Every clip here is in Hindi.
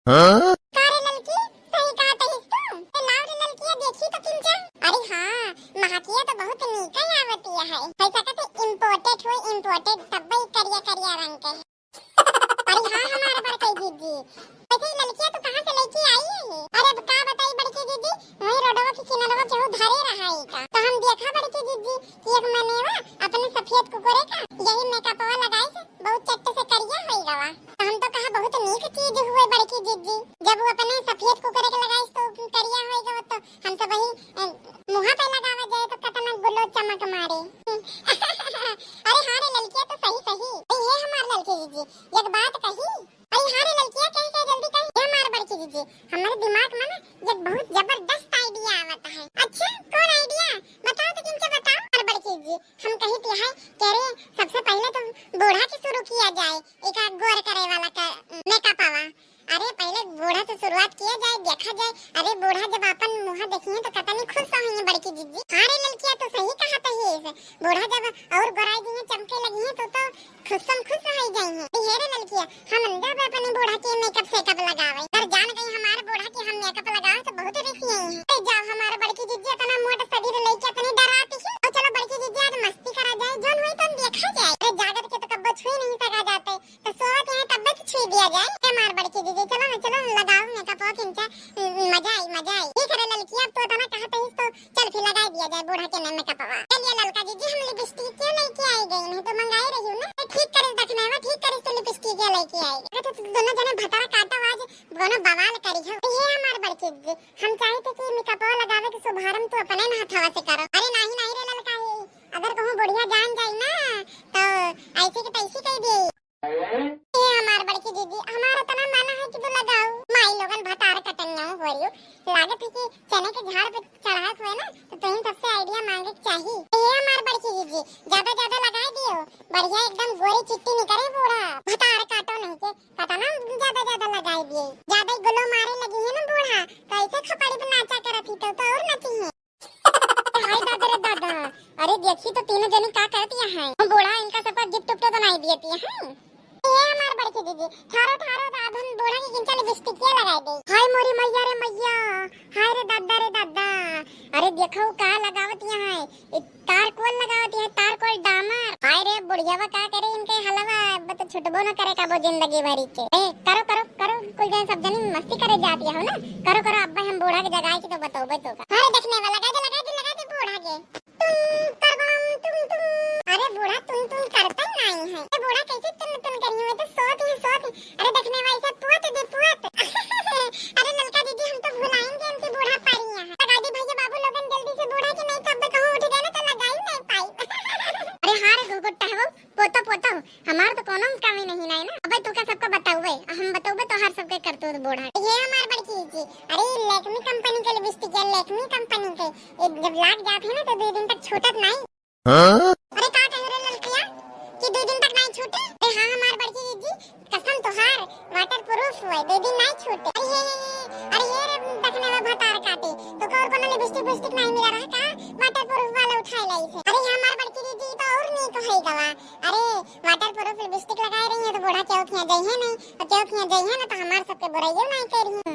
हाँ? कारे ललकी सही कहा तहिस तो लाव रे ललकिया देखी तो किंचा। अरे हाँ महकिया तो बहुत नीका आवतिया है पैसा कहते इम्पोर्टेड हो इम्पोर्टेड तब करिया करिया रंग के। अरे हाँ हमारे बार कही दीदी वैसे ललकिया तो कहाँ से लेके आई है। अरे अब का बताई बड़की दीदी वही रोडवा के किनारवा केहू धरे रहा है का तो हम देखा बड़की दीदी कि एक मनेवा अपने सफेद कुकुरे का यही मेकअपवा लगाई से बहुत चट्टे से करिया होई गवा तो हम तो कहा बहुत नीक चीज हुए बड़की दीदी जब वो अपने सफेद कुकुरे के लगाई तो करिया होई गवा तो हम सब वही मुंह पे लगावा जाए तो कितना गुलो चमक मारे। अरे हाँ रे ललकिया तो सही सही ये हमार ललकी दीदी एक बात कही। अरे हाँ रे ललकिया कह जल्दी कही ये हमार बड़की दीदी हमारे दिमाग में ना एक बहुत जबरदस्त आइडिया आवता है। अच्छा कौन आइडिया बताओ तो किनसे बताओ। और बड़की दीदी हम कही थी है कह रहे सबसे पहले तो बूढ़ा की शुरू किया जाए एक गोर करे वाला का मेकअप आवा। अरे पहले बूढ़ा से शुरुआत किया जाए देखा जाए। अरे बूढ़ा जब अपन मुंह देखेंगे तो कतनी खुश होंगे बड़की दीदी। हाँ रे ललकिया तो सही कहा था ये बूढ़ा जब और गोराई देंगे चमके लगी है तो खुश हो जाएंगे। ये रे ललकिया हम जब अपने बूढ़ा के मेकअप सेकअप लगावे पर जान गई हमारे बूढ़ा के हम मेकअप लगावे तो बहुत रिसी है। जाओ हमारे बड़की दीदी इतना मोटा शरीर लेके अपने डराती है और चलो बड़की दीदी आज मस्ती करा जाए जोन हुई तो देखा जाए। अरे जागत के तो कब्बो छुई नहीं सका जाते तो सोवत है तब तो छुई दिया जाए। हमारे बड़की दीदी चलो लगाओ मेकअप और किंचा मजा आई ये करे ललकिया तो तना कहते हैं तो चल फिर लगा दिया जाए बूढ़ा के मेकअप वा। चलिए ललका दीदी हम लिपस्टिक क्यों लेके आई गई नहीं तो मंगाई रही हूं ना ठीक करे देखना है ठीक करे तो लिपस्टिक क्या लेके आई तो दोनों जने भतारा काटा आज दोनों बवाल करी है। ये हमारे बड़की दीदी हम चाहते कि मेकअप लगावे के शुभारंभ तो अपने ना हथवा से करो। अरे नहीं रे ललका अगर कहूं बढ़िया जान जाए ना तो ऐसे के तैसे कह दे। ये हमार बड़की दीदी हमारा तना माना है कि तो लगाओ माई लोगन भतार कटनिया हो रही लागत है कि चने के झाड़ पे चढ़ाए हुए ना तो तुम सबसे आइडिया मांगे चाहिए। ये हमार बड़की दीदी ज्यादा लगा दियो बढ़िया एकदम गोरी चिट्टी निकले बूढ़ा भतार काटो नहीं के पता ना ज्यादा लगाई दिए ज्यादा गुलो मारे लगी है ना बूढ़ा तो ऐसे खपड़ी पे नाचा करत ही तो और नची है। हाय दादा रे दादा अरे देखी तो तीनों जनी का करती है बूढ़ा इनका सबका गिफ्ट तो बनाई देती है। ये हमार बड़की दीदी थारो दाधन बूढ़ा की किंचा लिपस्टिक क्या लगाई दे। हाय मोरी मैया रे मैया हाय रे दादा अरे देखो का लगावत है तार कौन लगावत है तार कोल डामर। हाय रे बुढ़िया का करे इनके हलवा बत छुटबो न करे का वो जिंदगी भरी के। ए करो कोई जन सब जनी मस्ती करे जाती है ना करो अब्बा हम बूढ़ा के जगाए की तो बताओ तो का। अरे देखने वाला लगा दे बूढ़ा के तुम अरे बूढ़ा तुम करता ही नहीं है ये बूढ़ा कैसे तुम करी हुई तो सोत अरे देखने वाली से पुआत अरे ललका दीदी हम तो भुलाएंगे उनकी बूढ़ा पारी है लगा दी भैया बाबू लोगन जल्दी से बूढ़ा के नहीं कब कहूं उठ गए ना तो लगाई नहीं पाई। अरे हां रे गुगुट्टा है वो पोता हमार तो कोनो कमी नहीं ना अबे तू का सबको बताओगे हम बताओगे तो हर सबके करतो बूढ़ा। ये हमार बड़की जी अरे लैक्मी कंपनी के लिपस्टिक है लैक्मी कंपनी के जब लाग जाते हैं ना तो 2 दिन तक छूटत नहीं। अरे का कह रे ललकिया कि 2 दिन तक नहीं छूटे। अरे हां हमार बड़की दीदी कसम तोहार वाटर प्रूफ हुए 2 दिन नहीं छूटे। अरे ये देखने में भतार काटे तो और कोनो लिपस्टिक नहीं मिला रहा का वाटर प्रूफ वाला उठाए लाई से। अरे हमार बड़की दीदी तो और नहीं कहे गवा अरे वाटर प्रूफ लिपस्टिक लगाए रही है तो बूढ़ा क्यों खिया जाई है नहीं और क्यों खिया जाई है ना तो हमार सबके बुराइयो नहीं करी है।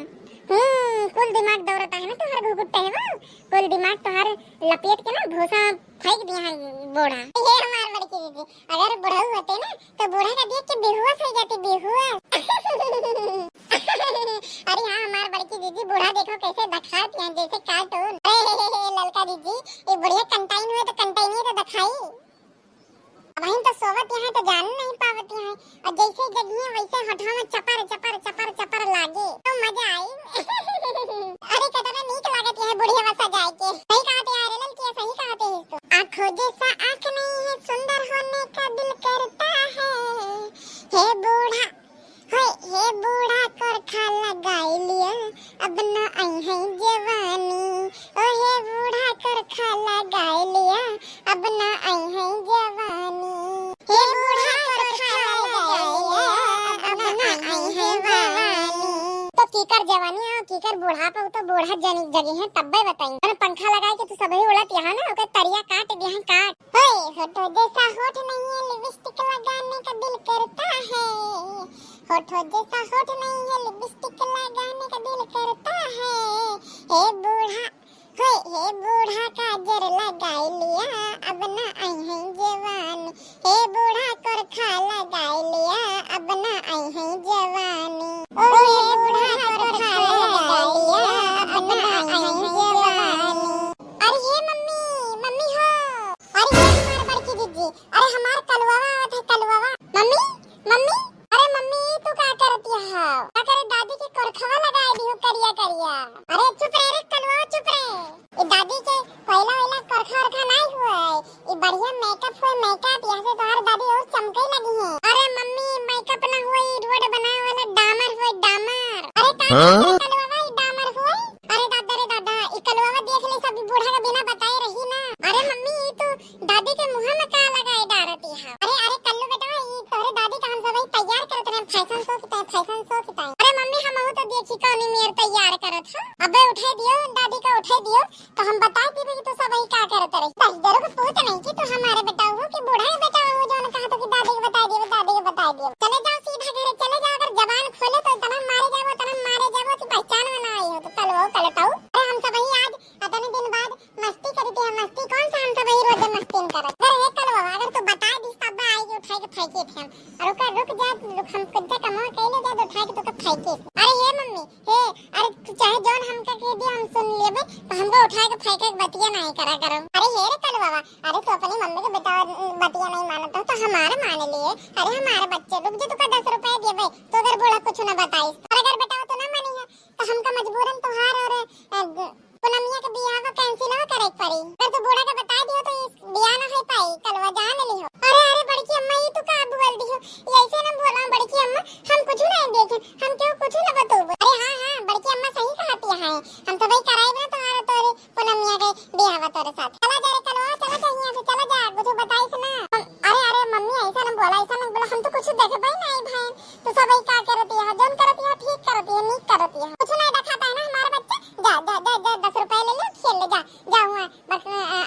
कुल दिमाग दौड़ता है ना तुम्हारा घुघुट्टा है वो कुल दिमाग तुम्हारे लपेट के ना भूसा फेंक दिया है बूढ़ा। ये हमार बड़की दीदी अगर बूढ़ा होते ना तो बूढ़ा का देख के बेहुश हो जाती बेहुश। अरे हाँ हमार बड़की दीदी बूढ़ा देखो कैसे दिखाती है जैसे कार्टून। ललका दीदी ये बढ़िया कंटाइन हुए तो कंटाइन ही तो दिखाई वहीं तो सोवत यहाँ तो जान नहीं पावती है और जैसे जगी वैसे होठों में चपर लागे तो मजा आई। अरे कितना नीक लागत है बुढ़िया वसा जाए के। सही कहते हैं ललकिया सही कहते हैं तो आंखों जैसा आंख नहीं है सुंदर होने का दिल करता है हे बूढ़ा करखा लगाई लिया अब न आई है जवानी ओ हे बूढ़ा करखा लगाई लिया अब न आई है जवानी हे बूढ़ा करखा लगाई लिया अब न आई है जवानी। तो कीकर जवानी है कीकर बुढ़ापा तो बूढ़ा जगी है तब्बे बताई अरे पंखा लगाए के तो सभी उड़त यहाँ ना ओके तरिया काट दिया है काट। ओए होठो जैसा होठ नहीं है लिपस्टिक लगाने का दिल करता है होठो जैसा होठ नहीं है लिपस्टिक हूँ करिया करिया। अरे चुप रह रे कलवा, चुप रहे। ये दादी के पहला वाला करखा रखा नहीं हुआ है, ये बढ़िया मेकअप हुआ, मेकअप यहाँ से तुम्हारी दादी और चमके लगी है। अरे मम्मी मेकअप ना हुआ, ये रोड बनाए वाला डामर हुआ, डामर। अरे कलवा भाई डामर हुआ। अरे दादा ये कलवा देख ले, सब बूढ़ा का बिना बताए रही ना। अरे मम्मी ये तो दादी के मुंह में का लगाए डारती है। अरे कल्लू बेटा ये तोरे दादी का हम सब तैयार करत रहे, फैशन शो की टाइम। अरे मम्मी हम हो तो देखी कौन मेर तैयार करत है। अबे उठे दियो दादी का, उठे दियो तो हम बता दी कि तो सब का करत रही। दस को पूछ नहीं कि तो हमारे बेटा हो कि बूढ़ा है बेटा हो, जो ने कहा तो कि दादी को बता दियो, दादी को बता दियो। चले जाओ सीधा घरे चले जाओ, अगर जबान खोले तो इतना मारे जाओ कि पहचान में ना आई हो तो कलवो कलटाऊ। अरे हम सब आज इतने दिन बाद मस्ती करी थी, मस्ती कौन सा हम सब रोज मस्ती करत। अरे कलवा अगर तू बता दी तब आएगी उठा के फेंके थे हम। रुक जा, हम खुद कमा कैले जा तो उठा के तो फेंके। अरे हे मम्मी हे, अरे चाहे जोन हमका कह दिया हम सुन लेबे तो हमको उठा के फेंके बतिया नहीं करा करो। अरे हे रे कलवा, अरे तो अपनी मम्मी के बेटा बतिया नहीं मानता तो हमारे मान लिए। अरे हमारे बच्चे रुक जा, तुका 10 रुपए देबे तो अगर बोला कुछ ना बताई, और अगर बेटा तो ना मानी है तो हमका मजबूरन तोहार और पूनमिया के बियाह को कैंसिल हो करे पड़ी। अगर तू बूढ़ा के बता दियो तो इस बियाह ना हो पाई, कलवा जान ली हो। अरे बड़की अम्मा ये तो का बोल दी हो, ये ऐसे ना बोला बड़की अम्मा, हम कुछ नहीं देखे, हम क्यों कुछ ना बताओ। अरे हां बड़की अम्मा सही कहती है, हम सब ही कराई ना तुम्हारे तोरे पूनमिया के बियाह तोरे साथ। चला जा रे कलवा, चला जा यहां से, चला जा, कुछ बताई से ना। अरे मम्मी ऐसा ना बोला, हम तो कुछ देखे भाई नहीं भाई, तो सब ही का करती है, जोन करती है ठीक करती है, नीक करती है, कुछ नहीं दिखाता है ना हमारा बच्चा। जा 10 रुपए ले ले, खेल ले, जा हुआ बस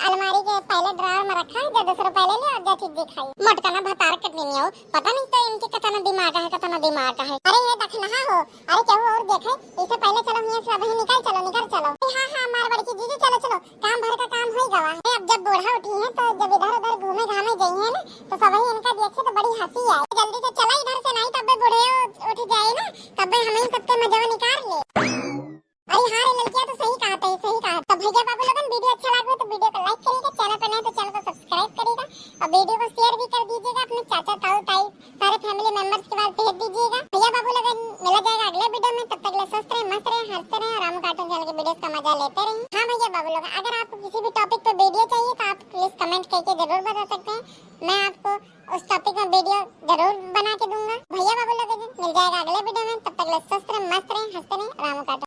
अलमारी के पहले ड्रॉअर में रखा है, 10 रुपए ले ले और जा चीज दिखाई। मोटका ना भतार कटनी नहीं हो, पता नहीं तो इनके कितना दिमाग है, कितना दिमाग है। अरे ये देख ना हो, अरे क्या हो और देखे, इससे पहले चलो यहाँ से अभी निकल चलो। हां हमारे बड़की जीजू चलो, काम भर का काम हो गवा है। अब जब बूढ़ा उठी है तो जब इधर उधर घूमे घामे गई है ना तो सब ही इनका देखे तो बड़ी हंसी आए। जल्दी से चला इधर से, नहीं तब बूढ़े उठ जाए ना, तब हमें सबके मजा निकाल ले। अरे हाँ रे लड़कियां तो सही कहा तो भैया बाबू लोगन वीडियो अच्छा लगा तो वीडियो को लाइक करिएगा, चैनल पर नए तो चैनल को सब्सक्राइब करिएगा और वीडियो को शेयर भी कर दीजिएगा अपने चाचा ताऊ सारे फैमिली मेंबर्स के पास भेज दीजिएगा। भैया बाबू लोगन मिला जाएगा अगले वीडियो में, तब तक स्वस्थ रहे, मस्त रहे, हंसते रहे और रामू कार्टून चैनल के वीडियोस का मजा लेते रहे। हाँ भैया बाबू लोग, अगर आपको किसी भी टॉपिक पे वीडियो चाहिए तो आप प्लीज कमेंट करके जरूर बता सकते हैं, मैं आपको उस टॉपिक में वीडियो जरूर बना के दूंगा। भैया बाबू लोग मिल जाएगा अगले वीडियो में, तब तक